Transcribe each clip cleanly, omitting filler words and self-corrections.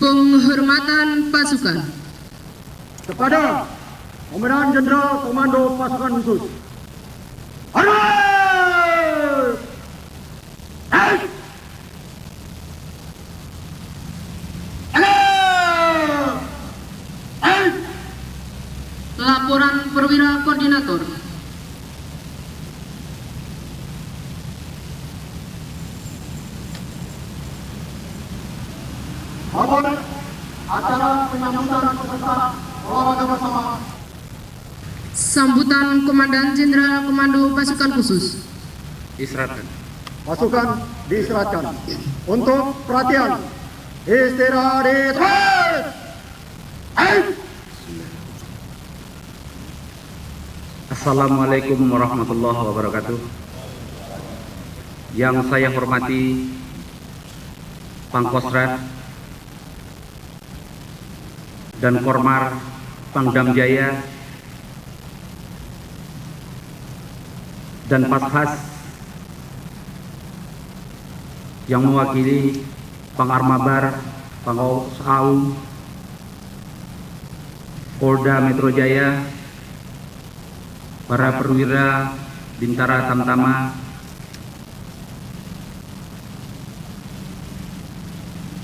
Penghormatan pasukan. Kepada Komandan Jenderal Komando Pasukan Khusus. Hormat! Laporan Perwira Koordinator. Laporan acara penyambutan peserta olahraga bersama. Sambutan Komandan Jenderal Komando Pasukan Khusus. Diserahkan. Pasukan diserahkan. Untuk perhatian, istirahat di tempat. Assalamualaikum warahmatullahi wabarakatuh. Yang saya hormati Pangkostrat dan Kormar Pangdam Jaya dan Pashas yang mewakili Pangarmabar, Pangausaung, Polda Metro Jaya, para perwira Bintara Tamtama,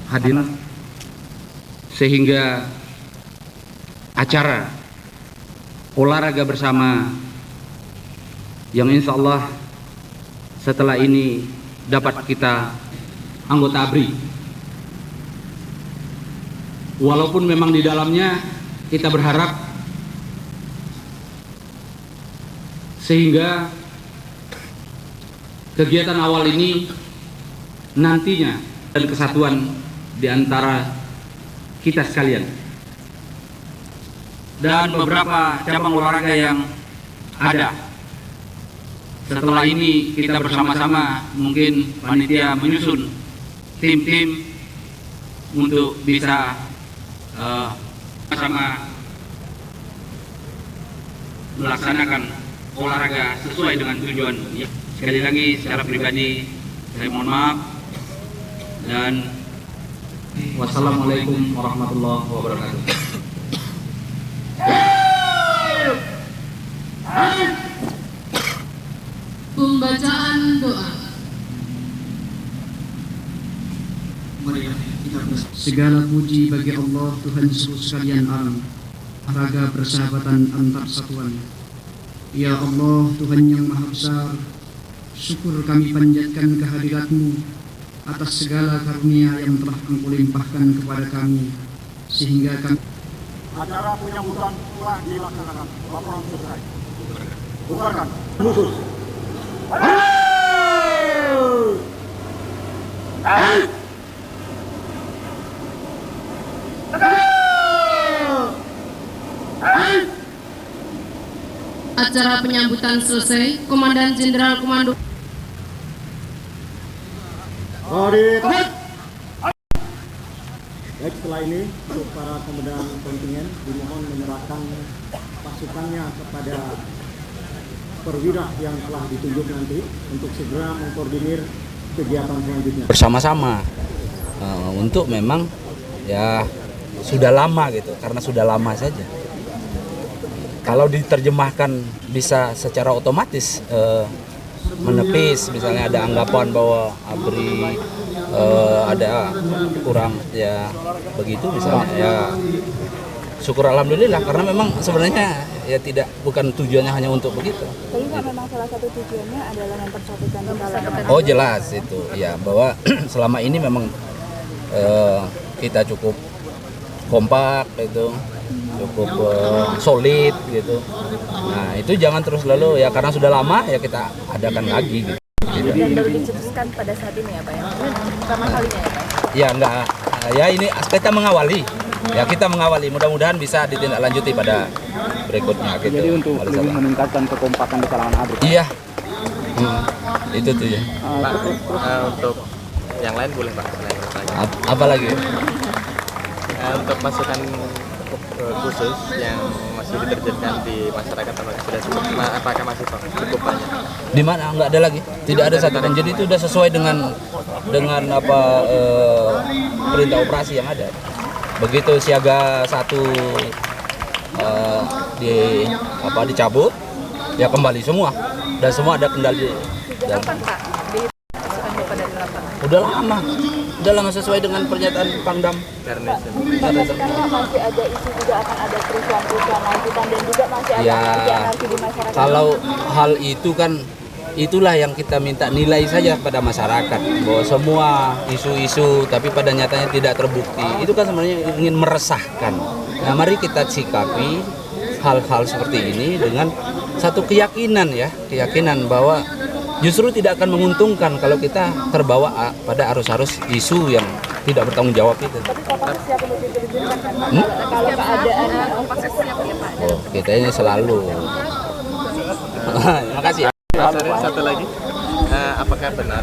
hadir sehingga acara olahraga bersama yang insya Allah setelah ini dapat kita anggota ABRI, walaupun memang di dalamnya kita berharap sehingga kegiatan awal ini nantinya dan kesatuan di antara kita sekalian dan beberapa cabang olahraga yang ada. Setelah ini kita bersama-sama mungkin panitia menyusun tim-tim untuk bisa sama melaksanakan olahraga sesuai dengan tujuan. Sekali lagi secara pribadi saya mohon maaf dan wassalamualaikum warahmatullahi wabarakatuh. Pembacaan doa. Segala puji bagi Allah Tuhan seluruh sekalian alam, raga persahabatan antar satuan. Ya Allah Tuhan yang Maha Besar, syukur kami panjatkan kehadirat-Mu atas segala karunia yang telah Engkau limpahkan kepada kami, sehingga kami. Acara penyambutan telah dilaksanakan. Laporan selesai. Bubarkan. Khusus. Acara penyambutan selesai. Komandan Jenderal Komando. Di tempat. Baik, setelah ini untuk para komandan kontingen dimohon menyerahkan pasukannya kepada perwira yang telah ditunjuk nanti untuk segera mengkoordinir kegiatan selanjutnya. Bersama-sama untuk memang ya sudah lama gitu, karena sudah lama saja. Kalau diterjemahkan bisa secara otomatis menepis, misalnya ada anggapan bahwa ABRI ada kurang ya begitu misalnya, ya syukur alhamdulillah, karena memang sebenarnya ya bukan tujuannya hanya untuk begitu. Tapi memang salah satu tujuannya adalah mempersatukan kalangan. Oh jelas itu ya, bahwa selama ini memang kita cukup kompak itu, cukup solid gitu. Nah itu jangan terus lalu ya, karena sudah lama ya kita adakan lagi gitu. Dan baru dicetuskan pada saat ini ya Pak ya? Pertama kalinya ya Pak? Ya enggak, ya ini kita mengawali. Ya kita mengawali, mudah-mudahan bisa ditindaklanjuti pada berikutnya gitu. Jadi untuk lebih meningkatkan kekompakan di kalangan ABRI. Iya. Itu tuh ya. Pak, untuk yang lain boleh Pak, selain bertanya. Apa lagi? Untuk pasukan khusus yang masih diterjunkan di masyarakat apakah sudah cukup? Apakah masih cukup banyak? Di mana? Enggak ada lagi. Tidak ada satu. Dan jadi itu sudah sesuai dengan apa perintah operasi yang ada. Begitu siaga 1 dicabut, ya kembali semua dan semua ada kendali. Sejak kapan Pak pasukan Bapak dari lapangan? Udah lama sesuai dengan pernyataan Pangdam. Tapi sekarang masih ada isu juga akan ada kerusuhan lanjutan dan juga masih ada Ya, anarki di masyarakat. kalau hal itu kan itulah yang kita minta nilai saja pada masyarakat bahwa semua isu-isu tapi pada nyatanya tidak terbukti itu kan sebenarnya ingin meresahkan. Nah, mari kita sikapi hal-hal seperti ini dengan satu keyakinan bahwa justru tidak akan menguntungkan kalau kita terbawa pada arus-arus isu yang tidak bertanggung jawab itu. Tapi kapan siap untuk diterjunkan kan Pak? Kalau keadaan siap ya Pak. Oh, kita ini selalu. Terima kasih. Satu lagi, apakah benar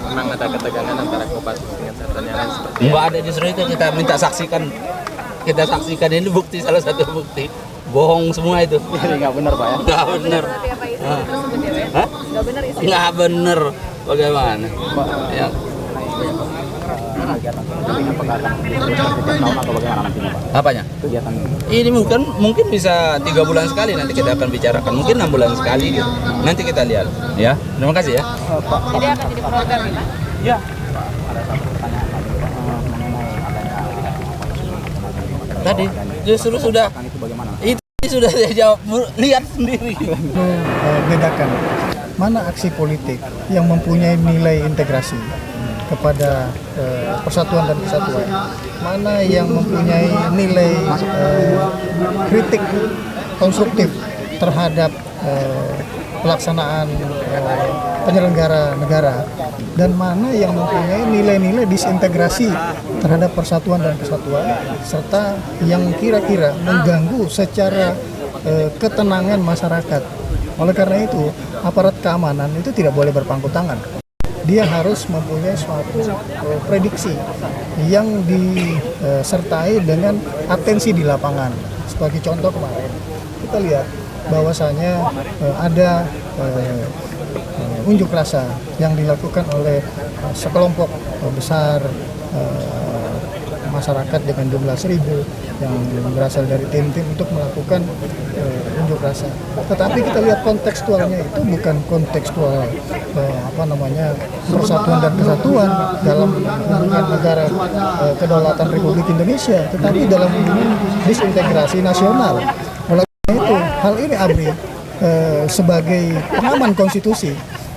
memang ada ketegangan antara Kopassus dengan Satuan yang lain seperti Enggak ada, justru itu kita minta saksikan. Kita saksikan ini bukti, salah satu bukti. Bohong semua itu. Jadi nggak benar Pak ya? Nggak bener. Berarti apa isu tersebut ya Pak? Hah? Nggak benar isu. Nggak bener. Bagaimana? Ya. Kegiatan apakah akan setiap tahun atau bagaimana nantinya Pak? Apanya? Kegiatan Ini mungkin bisa 3 bulan sekali nanti kita akan bicarakan. Mungkin 6 bulan sekali gitu. Nanti kita lihat. Ya. Terima kasih ya. Jadi akan jadi program ya Pak? Ya. Ada satu pertanyaan lagi mengenai adanya Tadi justru sudah itu bagaimana? itu sudah saya jawab. Lihat sendiri. Bedakan mana aksi politik yang mempunyai nilai integrasi kepada persatuan dan kesatuan, mana yang mempunyai nilai kritik konstruktif terhadap pelaksanaan penyelenggara negara, dan mana yang mempunyai nilai-nilai disintegrasi terhadap persatuan dan kesatuan, serta yang kira-kira mengganggu secara ketenangan masyarakat. Oleh karena itu, aparat keamanan itu tidak boleh berpangku tangan. Dia harus mempunyai suatu prediksi yang disertai dengan atensi di lapangan. Sebagai contoh kemarin, kita lihat bahwasanya ada unjuk rasa yang dilakukan oleh sekelompok besar masyarakat dengan jumlah 1.000 yang berasal dari tim-tim untuk melakukan unjuk rasa. Tetapi kita lihat kontekstualnya itu bukan kontekstual persatuan dan kesatuan dalam hubungan negara kedaulatan Republik Indonesia, tetapi dalam hubungan disintegrasi nasional. Oleh karena itu, hal ini ABRI sebagai pengaman konstitusi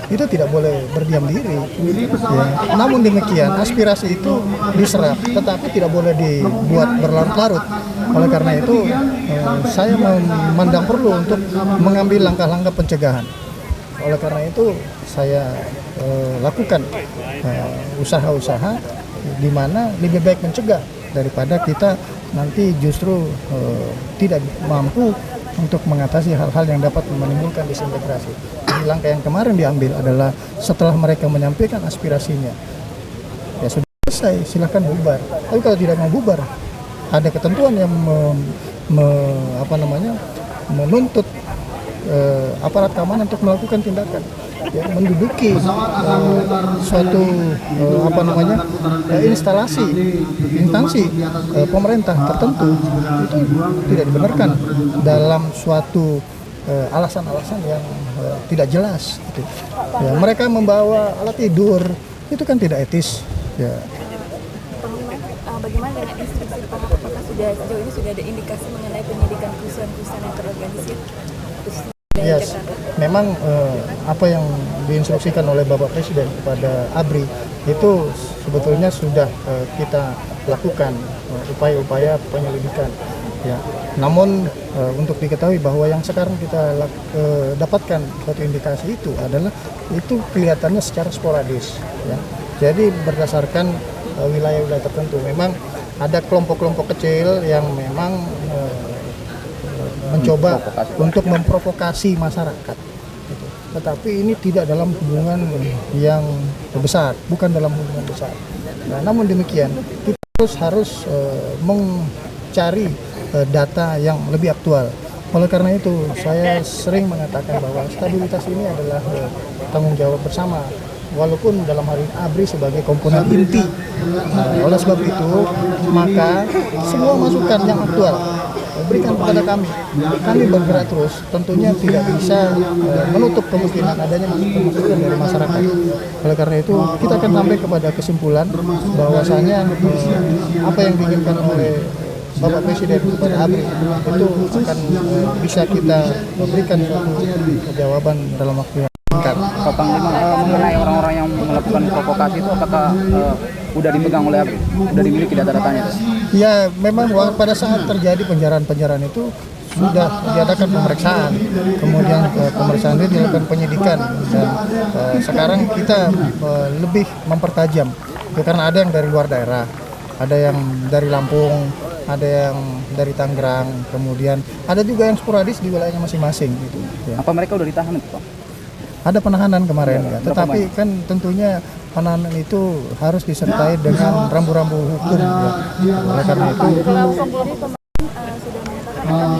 itu tidak boleh berdiam diri. Ya. Namun demikian, aspirasi itu diserap, tetapi tidak boleh dibuat berlarut-larut. Oleh karena itu, saya memandang perlu untuk mengambil langkah-langkah pencegahan. Oleh karena itu, saya lakukan usaha-usaha di mana lebih baik mencegah daripada kita nanti justru tidak mampu untuk mengatasi hal-hal yang dapat menimbulkan disintegrasi. Jadi langkah yang kemarin diambil adalah setelah mereka menyampaikan aspirasinya, ya sudah selesai, silakan bubar. Tapi kalau tidak mau bubar, ada ketentuan yang menuntut aparat keamanan untuk melakukan tindakan, ya, menduduki suatu instalasi, instansi pemerintah tertentu itu tidak dibenarkan dalam suatu alasan-alasan yang tidak jelas. Gitu. Ya, mereka membawa alat tidur itu kan tidak etis. Ya. Bagaimana dengan instruksi Pak? Apakah sejauh ini sudah ada indikasi mengenai penyidikan kerusuhan-kerusuhan yang terorganisir? Yes, memang apa yang diinstruksikan oleh Bapak Presiden kepada ABRI itu sebetulnya sudah kita lakukan upaya-upaya penyelidikan. Ya. Namun untuk diketahui bahwa yang sekarang kita dapatkan suatu indikasi itu adalah itu kelihatannya secara sporadis. Ya. Jadi berdasarkan wilayah-wilayah tertentu, memang ada kelompok-kelompok kecil yang memang mencoba untuk memprovokasi masyarakat. Gitu. Tetapi ini tidak dalam hubungan yang besar, bukan dalam hubungan besar. Nah, namun demikian kita harus mencari data yang lebih aktual. Oleh karena itu saya sering mengatakan bahwa stabilitas ini adalah tanggung jawab bersama walaupun dalam hal ini ABRI sebagai komponen inti. Oleh sebab itu, maka semua masukan yang aktual berikan kepada kami. Kami bergerak terus, tentunya tidak bisa menutup kemungkinan adanya masukan dari masyarakat. Oleh karena itu, kita akan sampai kepada kesimpulan bahwasanya apa yang diinginkan oleh Bapak Presiden kepada ABRI itu akan bisa kita berikan suatu jawaban dalam waktu yang singkat. Pak Panglima, mengenai orang-orang yang melakukan provokasi itu apakah udah dipegang oleh ABRI? Udah dimiliki data-datanya? Ya, memang pada saat terjadi penjarahan itu sudah diadakan pemeriksaan, kemudian pemeriksaan itu dilakukan penyidikan, dan sekarang kita lebih mempertajam, ya, karena ada yang dari luar daerah, ada yang dari Lampung, ada yang dari Tangerang, kemudian ada juga yang sporadis di wilayahnya masing-masing gitu. Ya. Apa mereka udah ditahan itu, Pak? Ada penahanan kemarin, ya. Tetapi kan tentunya penahanan itu harus disertai dengan rambu-rambu hukum. Ya. Oleh karena itu, Kalau sendiri kemarin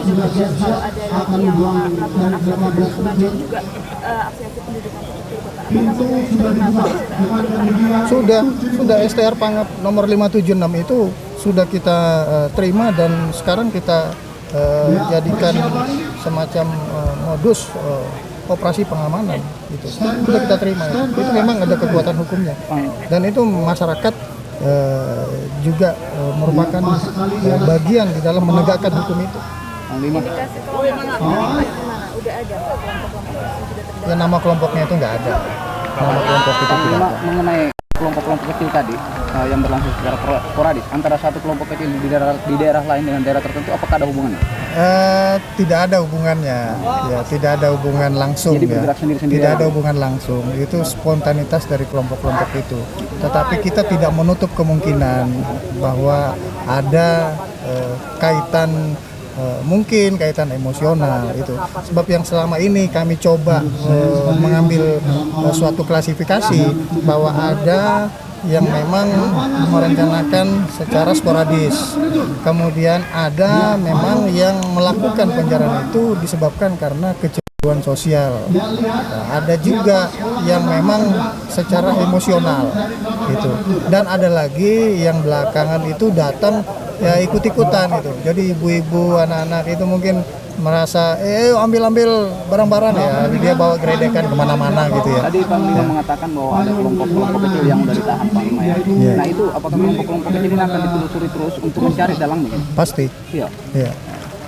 sudah menyatakan akan menindak kalau ada yang melakukan aksi pendidikan dan juga aksi-aksi pendidikan seperti itu, Pak. sudah STR Pangap nomor 576 itu sudah kita terima, dan sekarang kita jadikan semacam modus operasi pengamanan itu sudah kita terima. Itu memang ada kekuatan hukumnya, dan itu masyarakat juga merupakan bagian di dalam menegakkan hukum itu. Indikasi kelompok udah ada kelompok-kelompok yang sudah terdaftar. Ya, nama kelompoknya itu nggak ada. Nama kelompok itu tidak Panglima, ada. mengenai kelompok-kelompok kecil tadi yang berlangsung secara sporadis antara satu kelompok kecil di daerah lain dengan daerah tertentu, apakah ada hubungannya? Tidak ada hubungannya, ya, tidak ada hubungan langsung. Jadi ya. bergerak sendiri-sendiri Tidak aja. ada hubungan langsung, itu spontanitas dari kelompok-kelompok itu. Tetapi kita tidak menutup kemungkinan bahwa ada kaitan, mungkin kaitan emosional itu. Sebab yang selama ini kami coba mengambil suatu klasifikasi bahwa ada yang memang merencanakan secara sporadis. Kemudian ada memang yang melakukan penjarahan itu disebabkan karena kecemburuan sosial. Ada juga yang memang secara emosional gitu. Dan ada lagi yang belakangan itu datang ya ikut-ikutan itu. Jadi ibu-ibu, anak-anak itu mungkin merasa ambil-ambil barang-barang ya, dia bawa geredekan kemana-mana gitu ya. Tadi Panglima mengatakan bahwa ada kelompok-kelompok kecil yang sudah ditahan, Panglima, ya. Yeah. Nah itu apakah kelompok-kelompok kecil ini akan ditelusuri terus untuk mencari dalangnya? Pasti, Iya. ya,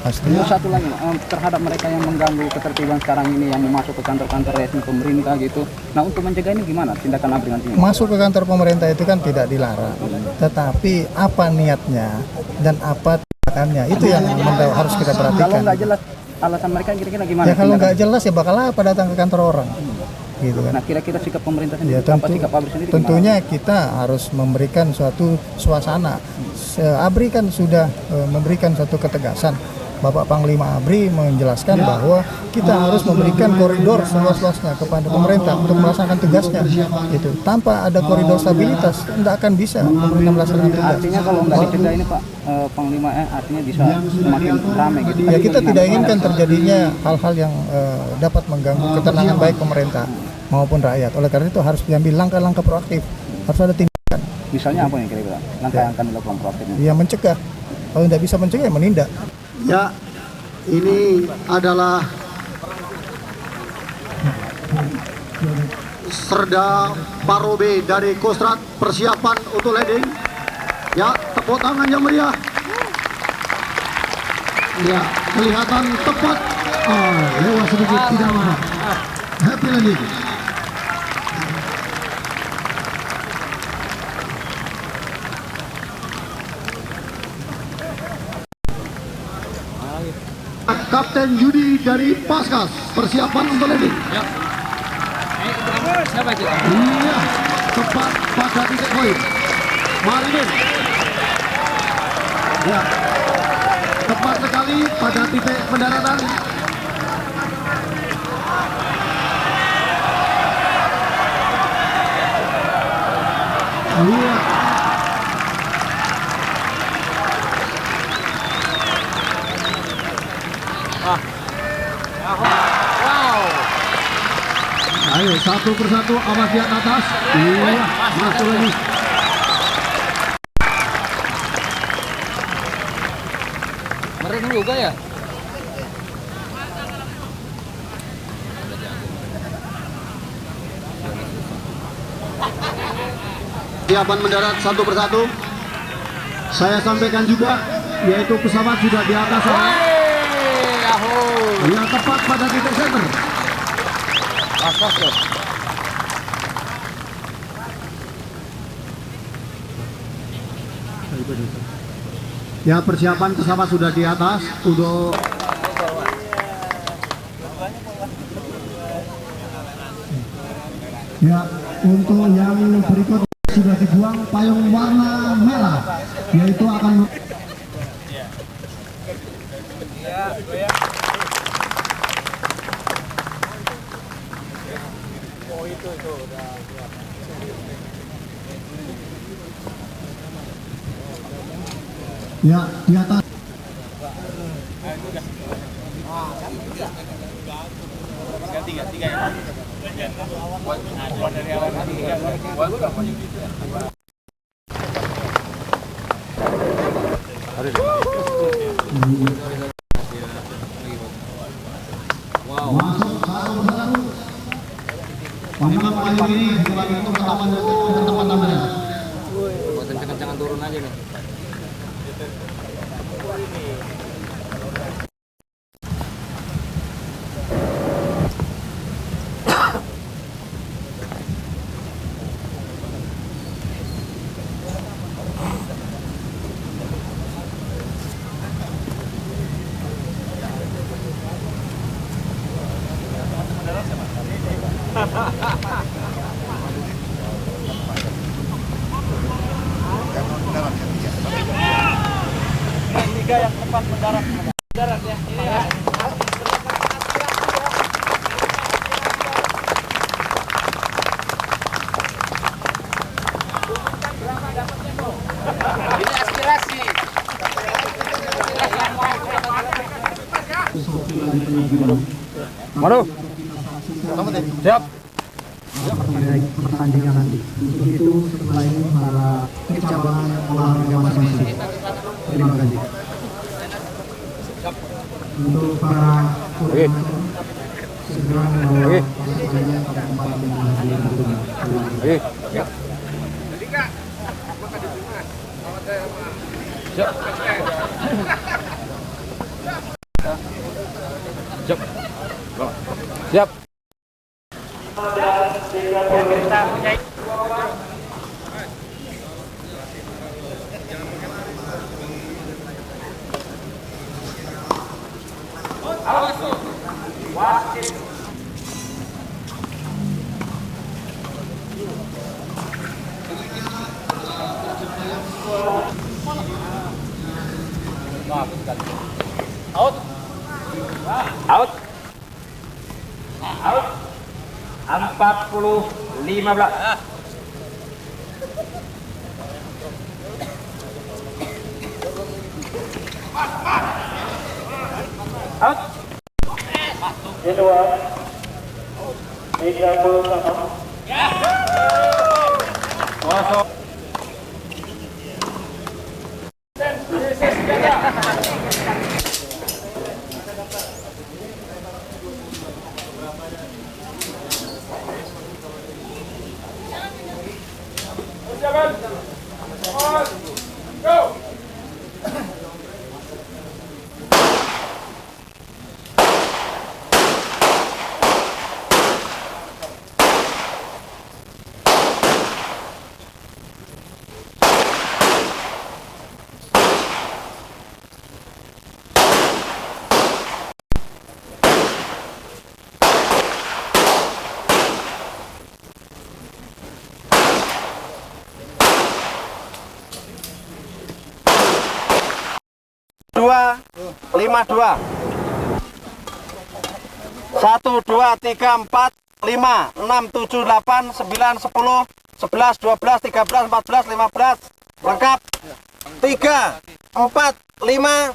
pasti. Terus satu lagi, terhadap mereka yang mengganggu ketertiban sekarang ini, yang masuk ke kantor-kantor resmi pemerintah gitu. Nah untuk mencegah ini gimana tindakan ABRI nantinya? Masuk ke kantor pemerintah itu kan tidak dilarang, tetapi apa niatnya dan apa tindakannya itu yang harus kita Kalau perhatikan. nggak jelas alasan mereka kira-kira gimana? Ya kalau nggak tindakan? jelas ya bakal apa datang ke kantor orang, gitu kan. Nah kira-kira sikap pemerintah Ya, sendiri, apa sikap ABRI sendiri? tentunya kita harus memberikan suatu suasana. ABRI kan sudah memberikan suatu ketegasan. Bapak Panglima ABRI menjelaskan bahwa kita harus memberikan koridor seluas-luasnya kepada pemerintah untuk melaksanakan tugasnya. Gitu. Tanpa ada koridor stabilitas, tidak akan bisa pemerintah melaksanakan tugas. Artinya kalau nggak dicegah ini Pak Panglima, artinya bisa semakin ramai gitu. Ya, kita tidak inginkan terjadinya hal-hal yang dapat mengganggu ketenangan baik pemerintah maupun rakyat. Oleh karena itu harus diambil langkah-langkah proaktif. Harus ada tindakan. Misalnya apa yang kira-kira langkah yang akan dilakukan proaktifnya? Ya, mencegah. Kalau tidak bisa mencegah, ya menindak. Ya, ini adalah Serda Parobe dari Kostrad, persiapan untuk landing. Ya, tepuk tangan yang meriah. Ya, kelihatan tepat. Lewat sedikit, tidak apa. Happy landing. Kapten Yudi dari Paskas, persiapan untuk landing. Iya, tepat pada titik poin. Marinir. Ya, tepat sekali pada titik pendaratan. Iya. Ayo satu persatu, awas di atas. Iya, masuk lagi. Meren juga ya. Siapan mendarat satu persatu. Saya sampaikan juga, yaitu pesawat sudah di atas sana. Yang tepat pada titik center. Atas loh. Ya, persiapan pesawat sudah di atas untuk Ya, untuk yang berikut sudah dibuang payung warna merah, yaitu akan ya di atas. Masuk satu persatu. Memang payung ini digunakan untuk teman-teman. Kencang-kencangan turun aja nih. Madu. Siap. Pertandingan nanti. Untuk itu setelah ini para cabang olahraga masing-masing. Terima kasih. Untuk para koordinator segera membawa pasukannya pada tempat yang dilakukan. Siap. Siap. Out. Out. Out. 40-15. Out. Kedua. 30. Masuk. Dua, 52. 1, 2, 3, 4, 5, 6, 7, 8, 9, 10, 11, 12, 13, 14, 15. Lengkap. 3, 4, 5,